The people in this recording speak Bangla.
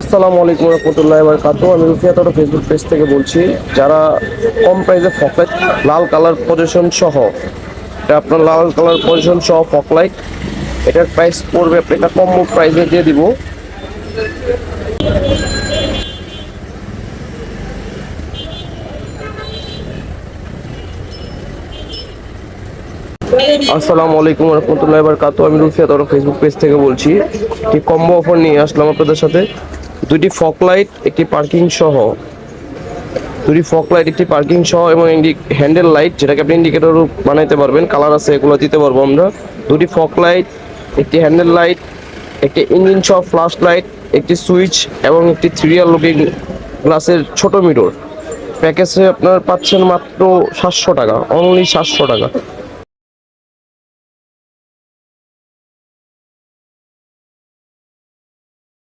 আসসালামু আলাইকুম রহমতুল্লাহি ওয়া বারাকাতুহু। আমি রুফিয়াত অটো ফেসবুক পেজ থেকে বলছি। যারা কম প্রাইসে ফকলাইট লাল কালার পজিশন সহ, এটা আপনার লাল কালার পজিশন সহ ফকলাইট, এটার প্রাইস পড়বে, এটা কম প্রাইসে দিয়ে দিব। আসসালামু আলাইকুম রহমতুল্লাহি ওয়া বারাকাতুহু। আমি রুফিয়াত অটো ফেসবুক পেজ থেকে বলছি। একটি কম্বো অফার নিয়ে আসলাম আপনাদের সাথে। দুটি ফকলাইট, একটি পার্কিং সহ, দুটি ফক লাইট, একটি পার্কিং সহ এবং হ্যান্ডেল লাইট, যেটাকে আপনি ইন্ডিকেটরও বানাইতে পারবেন, কালার আছে, এগুলো দিতে পারবো আমরা। দুটি ফক লাইট, একটি হ্যান্ডেল লাইট, একটি ইঞ্জিন সহ ফ্ল্যাশ লাইট, একটি সুইচ এবং একটি সিরিয়াল লুকিং গ্লাসের ছোট মিরর প্যাকেজে আপনার পাচ্ছেন মাত্র 700 টাকা, অনলি 700 টাকা।